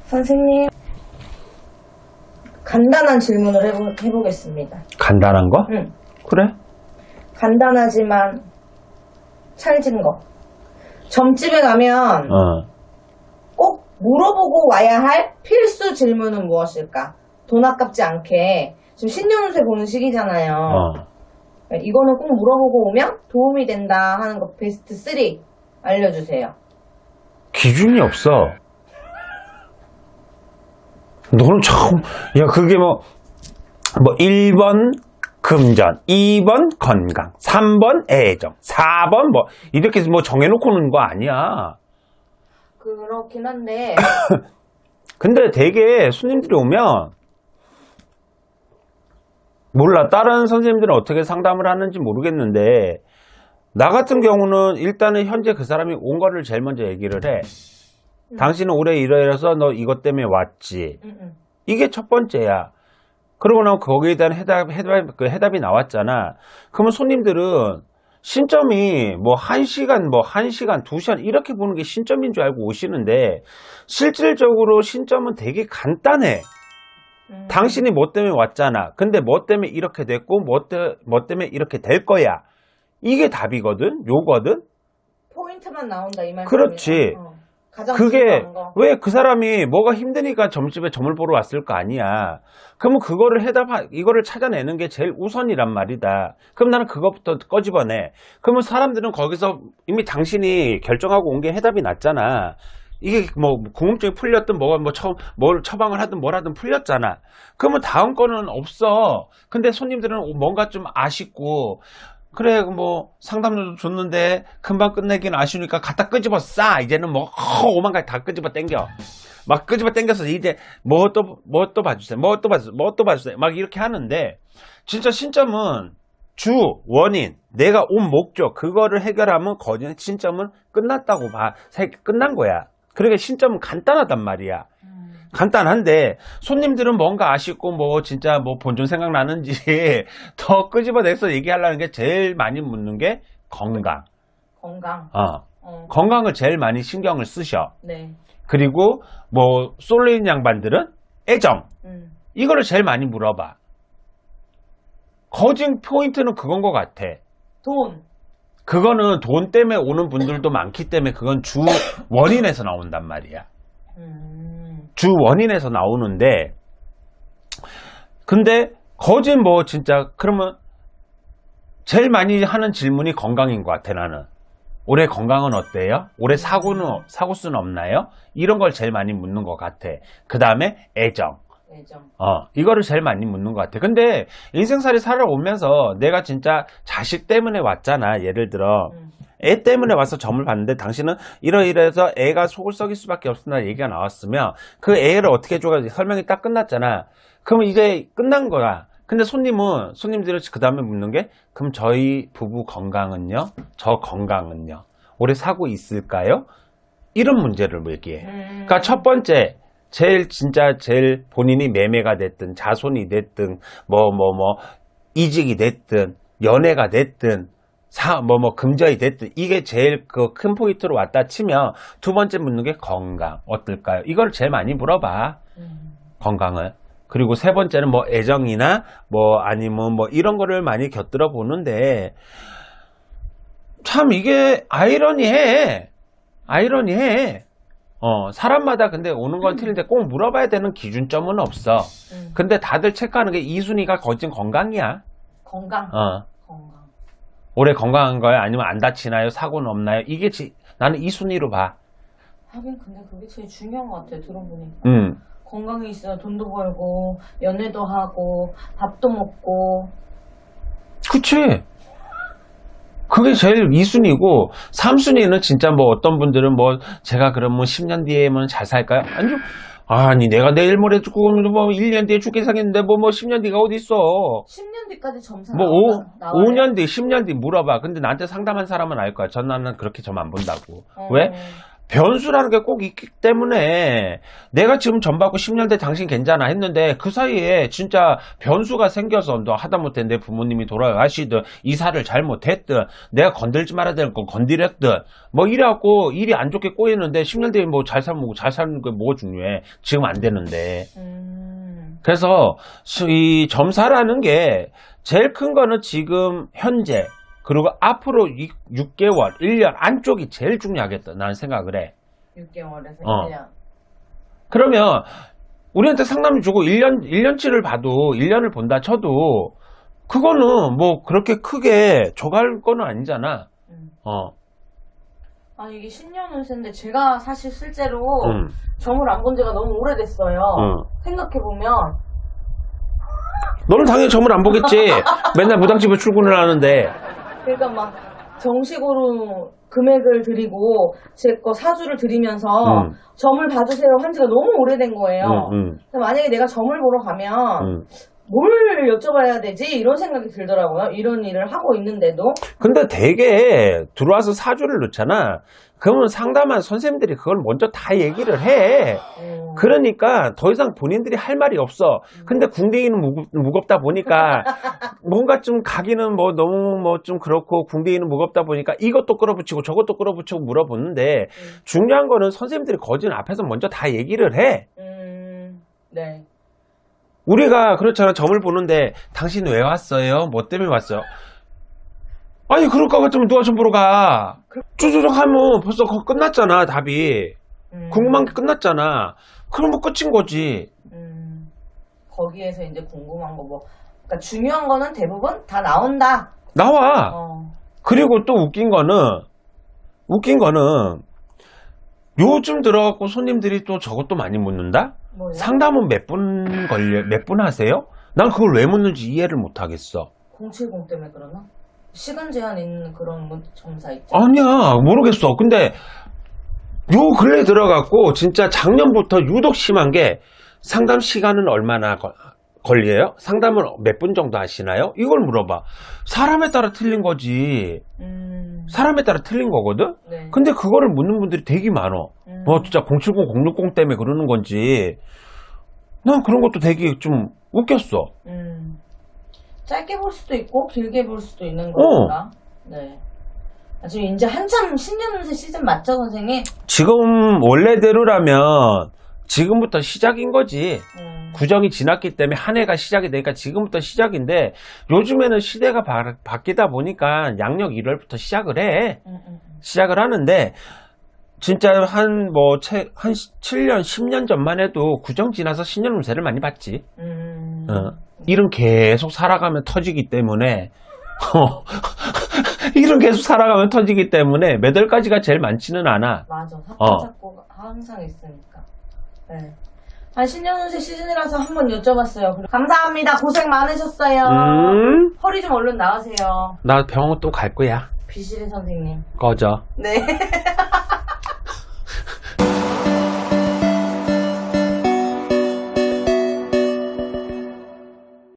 선생님, 간단한 질문을 해보겠습니다. 간단한 거? 응. 그래? 간단하지만 찰진 거. 점집에 가면 꼭 물어보고 와야 할 필수 질문은 무엇일까? 돈 아깝지 않게. 지금 신년운세 보는 시기잖아요. 이거는 꼭 물어보고 오면 도움이 된다 하는 거 베스트 3 알려주세요. 기준이 없어. 너는 참, 야, 그게 뭐 1번 금전, 2번 건강, 3번 애정, 4번 이렇게 뭐 정해놓고 오는 거 아니야. 그렇긴 한데. 근데 되게 손님들이 오면, 몰라, 다른 선생님들은 어떻게 상담을 하는지 모르겠는데, 나 같은 경우는 일단은 현재 그 사람이 온 거를 제일 먼저 얘기를 해. 당신은 올해 이래서 너 이것 때문에 왔지. 이게 첫 번째야. 그러고 나면 거기에 대한 해답이 나왔잖아. 그러면 손님들은 신점이 1시간, 1시간, 2시간 이렇게 보는 게 신점인 줄 알고 오시는데 실질적으로 신점은 되게 간단해. 당신이 뭐 때문에 왔잖아. 근데 뭐 때문에 이렇게 됐고 뭐 때문에 이렇게 될 거야. 이게 답이거든. 요거든. 포인트만 나온다 이 말이야. 그렇지. 가장 그게 중요한 거. 왜 그 사람이 뭐가 힘드니까 점집에 점을 보러 왔을 거 아니야. 그러면 이거를 찾아내는 게 제일 우선이란 말이다. 그럼 나는 그것부터 꺼집어내. 그러면 사람들은 거기서 이미 당신이 결정하고 온 게 해답이 났잖아. 이게 궁금증이 풀렸든 뭘 처방을 하든 뭘 하든 풀렸잖아. 그러면 다음 거는 없어. 근데 손님들은 뭔가 좀 아쉽고 그래 상담료도 줬는데 금방 끝내긴 아쉬우니까 갖다 끄집어 싸. 이제는 오만 가지 다 끄집어 땡겨. 막 끄집어 땡겨서 이제 뭐 또 봐주세요. 뭐 또 봐주세요. 막 이렇게 하는데 진짜 신점은 주 원인 내가 온 목적 그거를 해결하면 거기는 신점은 끝났다고 봐. 끝난 거야. 그러니까 신점은 간단하단 말이야. 간단한데 손님들은 뭔가 아쉽고 진짜 본전 생각나는지 더 끄집어내서 얘기하려는 게 제일 많이 묻는 게 건강. 건강을 제일 많이 신경을 쓰셔. 네. 그리고 솔로인 양반들은 애정. 이거를 제일 많이 물어봐. 거진 포인트는 그건 것 같아. 돈. 그거는 돈 때문에 오는 분들도 많기 때문에 그건 주 원인에서 나온단 말이야. 주 원인에서 나오는데 근데 거진 진짜 그러면 제일 많이 하는 질문이 건강인 것 같아. 나는 올해 건강은 어때요? 올해 사고 수는 없나요? 이런 걸 제일 많이 묻는 것 같아. 그 다음에 애정. 이거를 제일 많이 묻는 것 같아. 근데 인생살이 살아오면서 내가 진짜 자식 때문에 왔잖아. 예를 들어 애 때문에 와서 점을 봤는데 당신은 이러이러해서 애가 속을 썩일 수밖에 없으나 얘기가 나왔으면 그 애를 어떻게 해줘가 설명이 딱 끝났잖아. 그러면 이게 끝난 거야. 근데 손님들이 그 다음에 묻는 게 그럼 저희 부부 건강은요? 저 건강은요? 올해 사고 있을까요? 이런 문제를 얘기해. 그러니까 첫 번째 제일 본인이 매매가 됐든 자손이 됐든 이직이 됐든 연애가 됐든 금전이 됐든 이게 제일 큰 포인트로 왔다 치면 두 번째 묻는 게 건강 어떨까요? 이걸 제일 많이 물어봐. 건강을. 그리고 세 번째는 애정이나 아니면 이런 거를 많이 곁들여 보는데 참 이게 아이러니해. 사람마다 근데 오는 건 틀린데 꼭 물어봐야 되는 기준점은 없어. 근데 다들 체크하는 게 2순위가 거진 건강이야. 건강. 올해 건강한 거예요? 아니면 안 다치나요? 사고는 없나요? 이게 나는 2순위로 봐. 하긴 근데 그게 제일 중요한 것 같아. 들어보니까. 건강이 있어야 돈도 벌고 연애도 하고 밥도 먹고. 그치. 그게 제일 2순위고 3순위는 진짜 어떤 분들은 제가 그러면 10년 뒤에는 잘 살까요? 아니 내가 내일 모레 죽고 1년 뒤에 죽게 생겼는데 10년 뒤가 어디 있어. 10년 뒤까지 점사 5년 뒤 10년 뒤 물어봐. 근데 나한테 상담한 사람은 알 거야. 나는 그렇게 점 안 본다고. 왜? 변수라는 게 꼭 있기 때문에 내가 지금 전 받고 10년 돼 당신 괜찮아 했는데 그 사이에 진짜 변수가 생겨서 너 하다못해 내 부모님이 돌아가시든 이사를 잘못했든 내가 건들지 말아야 될 건 건드렸든 뭐 이래갖고 일이 안 좋게 꼬이는데 10년 뒤에 뭐 잘 살면 잘 사는 게 뭐가 중요해. 지금 안 되는데. 그래서 이 점사라는 게 제일 큰 거는 지금 현재 그리고 앞으로 6개월, 1년 안쪽이 제일 중요하겠다. 나는 생각을 해. 6개월에서 1년. 그러면 우리한테 상담을 주고 1년치를 봐도 1년을 본다 쳐도 그거는 뭐 그렇게 크게 줘갈 거는 아니잖아. 아니 이게 10년 운세인데 제가 사실 실제로 점을 안 본 지가 너무 오래됐어요. 생각해보면 너는 당연히 점을 안 보겠지. 맨날 무당집에 출근을 하는데. 그러니까 막 정식으로 금액을 드리고 제 거 사주를 드리면서 점을 봐주세요 한 지가 너무 오래된 거예요. 그래서 만약에 내가 점을 보러 가면 뭘 여쭤봐야 되지? 이런 생각이 들더라고요. 이런 일을 하고 있는데도. 근데 되게 들어와서 사주를 넣잖아. 그러면 상담한 선생님들이 그걸 먼저 다 얘기를 해. 그러니까 더 이상 본인들이 할 말이 없어. 근데 궁뎅이는 무겁다 보니까 뭔가 좀 가기는 뭐 너무 뭐 좀 그렇고 궁뎅이는 무겁다 보니까 이것도 끌어붙이고 저것도 끌어붙이고 물어보는데 중요한 거는 선생님들이 거진 앞에서 먼저 다 얘기를 해. 네. 우리가 그렇잖아. 점을 보는데 당신 왜 왔어요? 뭐 때문에 왔어요? 아니 그럴 것 같으면 누가 점 보러 가. 쭈쭈쭈 하면 벌써 그거 끝났잖아. 답이. 궁금한 게 끝났잖아. 그럼 뭐 끝인 거지. 거기에서 이제 궁금한 거 뭐. 그러니까 중요한 거는 대부분 다 나온다. 나와. 그리고 또 웃긴 거는 요즘 들어갖고 손님들이 또 저것도 많이 묻는다? 뭐요? 상담은 몇 분 하세요? 난 그걸 왜 묻는지 이해를 못 하겠어. 070 때문에 그러나? 시간 제한 있는 그런 점사 있죠? 아니야, 모르겠어. 근데 요 근래 들어갖고 진짜 작년부터 유독 심한 게 상담 시간은 얼마나 걸려요? 상담을 몇 분 정도 하시나요? 이걸 물어봐. 사람에 따라 틀린 거지. 사람에 따라 틀린 거거든? 네. 근데 그거를 묻는 분들이 되게 많어. 뭐 진짜 070, 060 때문에 그러는 건지. 난 그런 것도 되게 좀 웃겼어. 짧게 볼 수도 있고 길게 볼 수도 있는 거니까. 네. 지금 이제 한참 신년운세 시즌 맞죠, 선생님? 지금 원래대로라면 지금부터 시작인 거지. 구정이 지났기 때문에 한 해가 시작이 되니까 지금부터 시작인데 요즘에는 시대가 바뀌다 보니까 양력 1월부터 시작을 해. 시작을 하는데 진짜 한 7년, 10년 전만 해도 구정 지나서 신년 운세를 많이 봤지. 일은 계속 살아가면 터지기 때문에 일은 계속 살아가면 터지기 때문에 몇 월까지가 제일 많지는 않아. 맞아. 사건사고가 항상 있으니까. 네. 신년운세 시즌이라서 한번 여쭤봤어요. 감사합니다. 고생 많으셨어요. 허리 좀 얼른 나으세요. 나 병원 또 갈 거야. 비실의 선생님. 꺼져. 네.